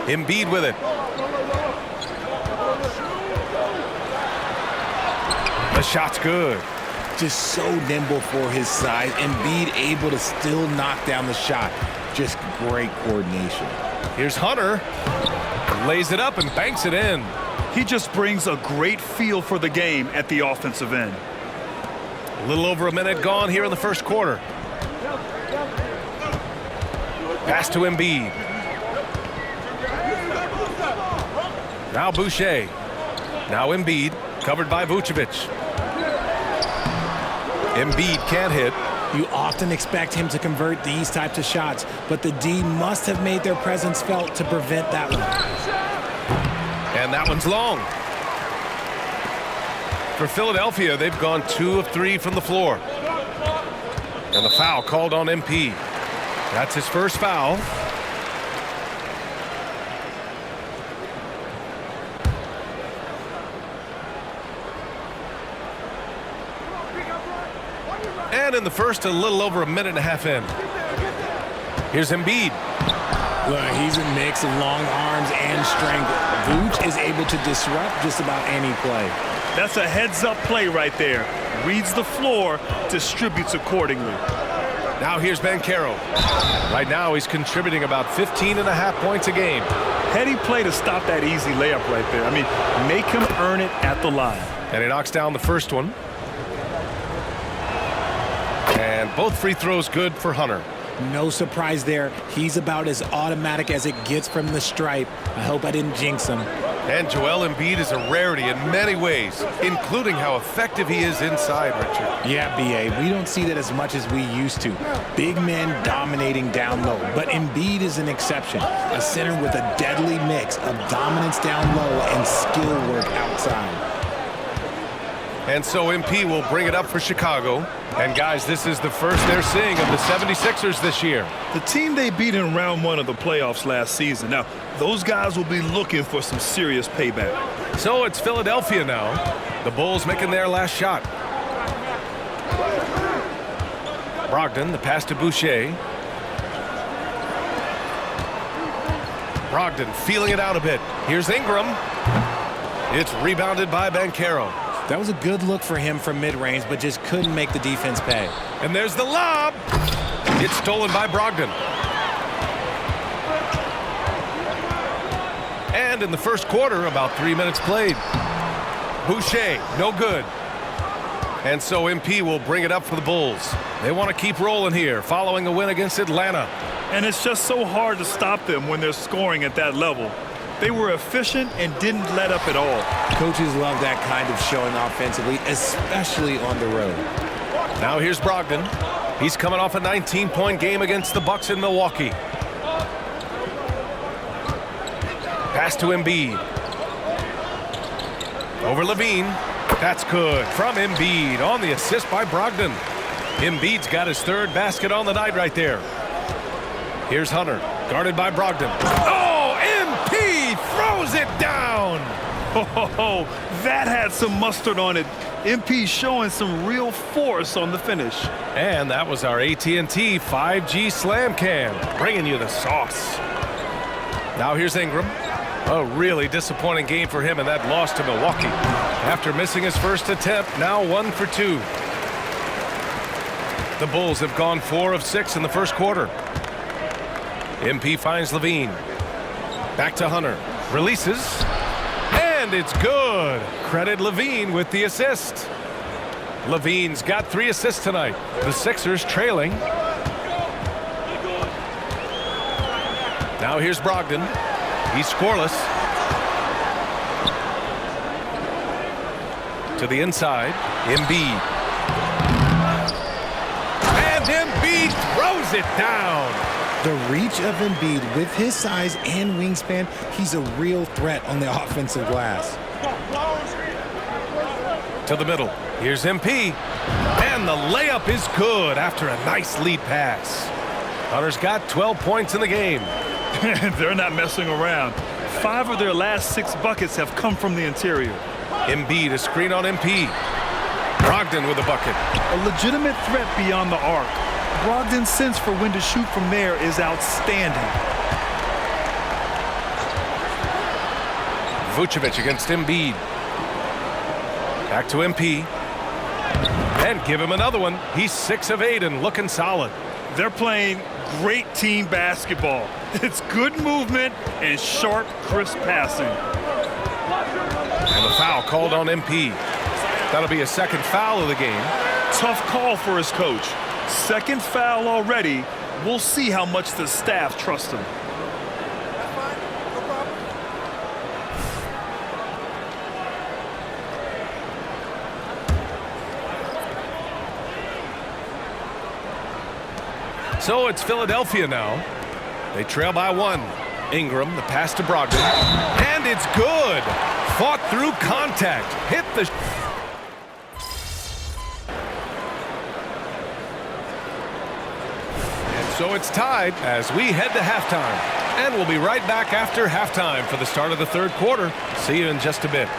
Embiid with it. The shot's good. Just so nimble for his size. Embiid able to still knock down the shot. Just great coordination. Here's Hunter. Lays it up and banks it in. He just brings a great feel for the game at the offensive end. A little over a minute gone here in the first quarter. Pass to Embiid. Now Boucher. Now Embiid, covered by Vucevic. Embiid can't hit. You often expect him to convert these types of shots, but the D must have made their presence felt to prevent that one. And that one's long. For Philadelphia, they've gone 2 of 3 from the floor. And the foul called on MP. That's his first foul. And in the first, a little over a minute and a half in. Here's Embiid. Look, he's a mix of long arms and strength. Vooch is able to disrupt just about any play. That's a heads-up play right there. Reads the floor, distributes accordingly. Now here's Banchero. Right now he's contributing about 15.5 points a game. Heady play to stop that easy layup right there. I mean, make him earn it at the line. And he knocks down the first one. And both free throws good for Hunter. No surprise there. He's about as automatic as it gets from the stripe. I hope I didn't jinx him. And Joel Embiid is a rarity in many ways, including how effective he is inside, Richard. Yeah, BA, we don't see that as much as we used to. Big men dominating down low, but Embiid is an exception. A center with a deadly mix of dominance down low and skill work outside. And so MP will bring it up for Chicago. And guys, this is the first they're seeing of the 76ers this year. The team they beat in round 1 of the playoffs last season. Now, those guys will be looking for some serious payback. So it's Philadelphia now. The Bulls making their last shot. Brogdon, the pass to Boucher. Brogdon feeling it out a bit. Here's Ingram. It's rebounded by Banchero. That was a good look for him from mid-range, but just couldn't make the defense pay. And there's the lob. It's stolen by Brogdon. And in the first quarter, about 3 minutes played. Boucher, no good. And so MP will bring it up for the Bulls. They want to keep rolling here, following a win against Atlanta. And it's just so hard to stop them when they're scoring at that level. They were efficient and didn't let up at all. Coaches love that kind of showing offensively, especially on the road. Now here's Brogdon. He's coming off a 19-point game against the Bucks in Milwaukee. Pass to Embiid. Over LaVine. That's good from Embiid on the assist by Brogdon. Embiid's got his third basket on the night right there. Here's Hunter, guarded by Brogdon. Oh, MP throws it down. Oh, that had some mustard on it. MP showing some real force on the finish. And that was our AT&T 5G Slam Cam, bringing you the sauce. Now here's Ingram. A really disappointing game for him in that loss to Milwaukee. After missing his first attempt, now 1 for 2. The Bulls have gone 4 of 6 in the first quarter. MP finds LaVine. Back to Hunter. Releases. And it's good. Credit LaVine with the assist. Levine's got 3 assists tonight. The Sixers trailing. Now here's Brogdon. He's scoreless. To the inside. Embiid. And Embiid throws it down. The reach of Embiid with his size and wingspan, he's a real threat on the offensive glass. To the middle. Here's MP. And the layup is good after a nice lead pass. Hunter's got 12 points in the game. They're not messing around. 5 of their last 6 buckets have come from the interior. Embiid, a screen on MP. Brogdon with a bucket. A legitimate threat beyond the arc. Brogdon's sense for when to shoot from there is outstanding. Vucevic against Embiid. Back to MP. And give him another one. He's 6 of 8 and looking solid. They're playing great team basketball. It's good movement and sharp, crisp passing. And the foul called on MP. That'll be a second foul of the game. Tough call for his coach. Second foul already. We'll see how much the staff trusts him. So it's Philadelphia now. They trail by 1. Ingram, the pass to Brogdon. And it's good. Fought through contact. Hit the... And so it's tied as we head to halftime. And we'll be right back after halftime for the start of the third quarter. See you in just a bit.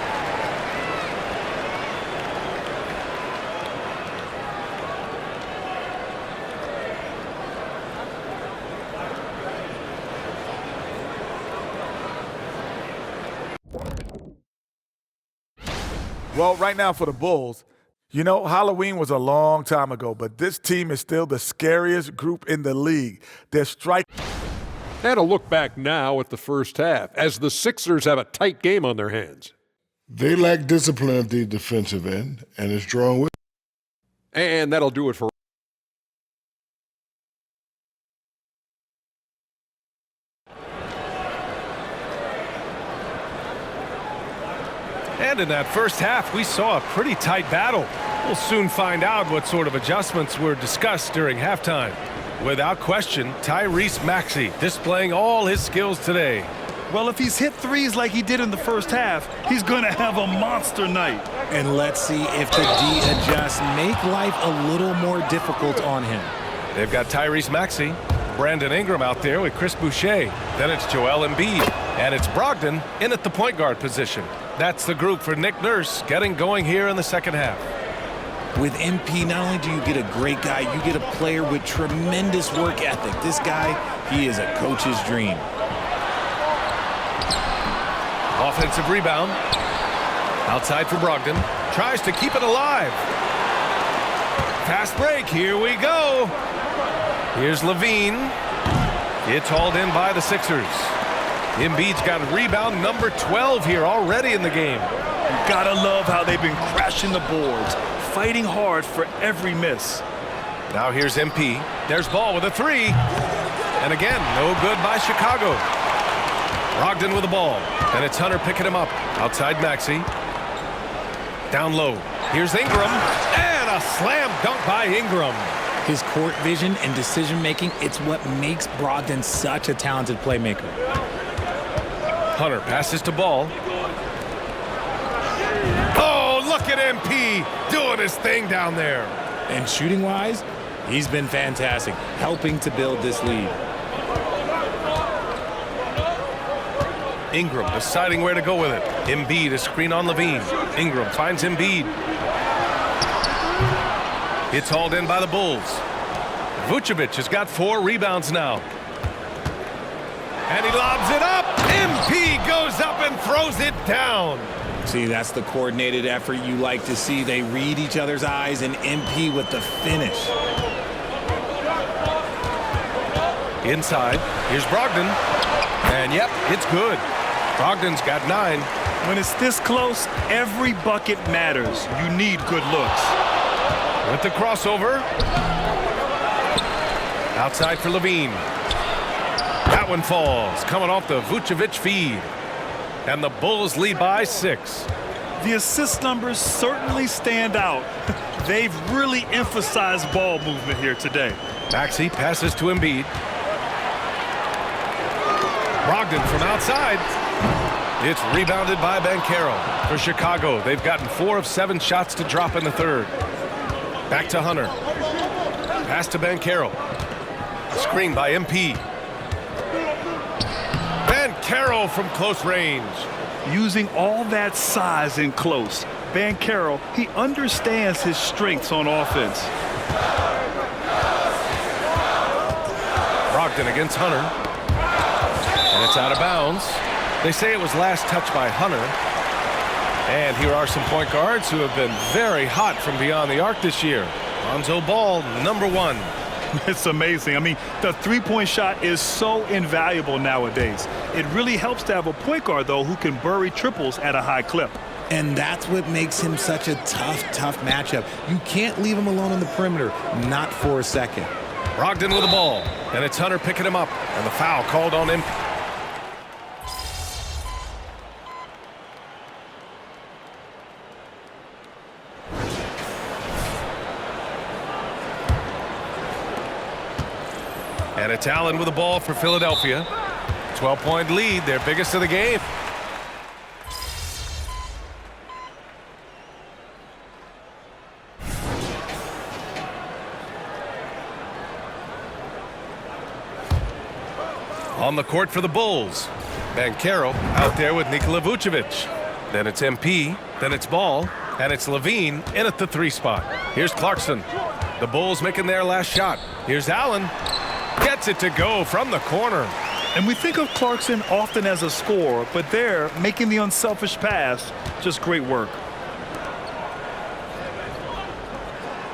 Well, right now for the Bulls, you know, Halloween was a long time ago, but this team is still the scariest group in the league. They're striking. And a look back now at the first half as the Sixers have a tight game on their hands. They lack discipline at the defensive end, and it's drawn with. And that'll do it for. And in that first half, we saw a pretty tight battle. We'll soon find out what sort of adjustments were discussed during halftime. Without question, Tyrese Maxey displaying all his skills today. Well, if he's hit threes like he did in the first half, he's going to have a monster night. And let's see if the D adjusts, make life a little more difficult on him. They've got Tyrese Maxey, Brandon Ingram out there with Chris Boucher. Then it's Joel Embiid. And it's Brogdon in at the point guard position. That's the group for Nick Nurse getting going here in the second half. With MP, not only do you get a great guy, you get a player with tremendous work ethic. This guy, he is a coach's dream. Offensive rebound. Outside for Brogdon. Tries to keep it alive. Fast break. Here we go. Here's Levine. It's hauled in by the Sixers. Embiid's got rebound number 12 here already in the game. You gotta love how they've been crashing the boards, fighting hard for every miss. Now here's MP. There's Ball with a 3. And again, no good by Chicago. Brogdon with the ball. And it's Hunter picking him up. Outside Maxey. Down low. Here's Ingram. And a slam dunk by Ingram. His court vision and decision-making, it's what makes Brogdon such a talented playmaker. Hunter passes to Ball. Oh, look at MP doing his thing down there. And shooting-wise, he's been fantastic, helping to build this lead. Ingram deciding where to go with it. Embiid, a screen on Levine. Ingram finds Embiid. It's hauled in by the Bulls. Vucevic has got 4 rebounds now. And he lobs it up. MP goes up and throws it down. See, that's the coordinated effort you like to see. They read each other's eyes, and MP with the finish. Inside, here's Brogdon. And yep, it's good. Brogdon's got 9. When it's this close, every bucket matters. You need good looks. with the crossover. Outside for Levine. That one falls, coming off the Vucevic feed. And the Bulls lead by 6. The assist numbers certainly stand out. They've really emphasized ball movement here today. Maxey passes to Embiid. Brogdon from outside. It's rebounded by Banchero. For Chicago, they've gotten 4 of 7 shots to drop in the third. Back to Hunter. Pass to Banchero. Screen by MP. Banchero from close range. Using all that size in close, Banchero, he understands his strengths on offense. Brogdon against Hunter. And it's out of bounds. They say it was last touched by Hunter. And here are some point guards who have been very hot from beyond the arc this year. Lonzo Ball, number 1. It's amazing. I mean, the three-point shot is so invaluable nowadays. It really helps to have a point guard, though, who can bury triples at a high clip. And that's what makes him such a tough matchup. You can't leave him alone on the perimeter, not for a second. Brogdon with the ball, and it's Hunter picking him up, and the foul called on him. And it's Allen with the ball for Philadelphia. 12-point lead, their biggest of the game. On the court for the Bulls. Banchero out there with Nikola Vucevic. Then it's MP, then it's Ball, and it's Levine in at the 3 spot. Here's Clarkson. The Bulls making their last shot. Here's Allen. Gets it to go from the corner. And we think of Clarkson often as a scorer, but there, making the unselfish pass, just great work.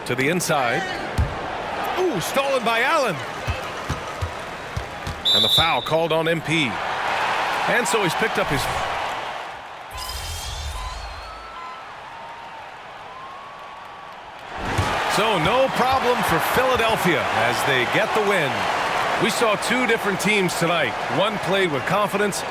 To the inside. Ooh, stolen by Allen. And the foul called on MP. And so he's picked up his... So no problem for Philadelphia as they get the win. We saw 2 different teams tonight. One played with confidence,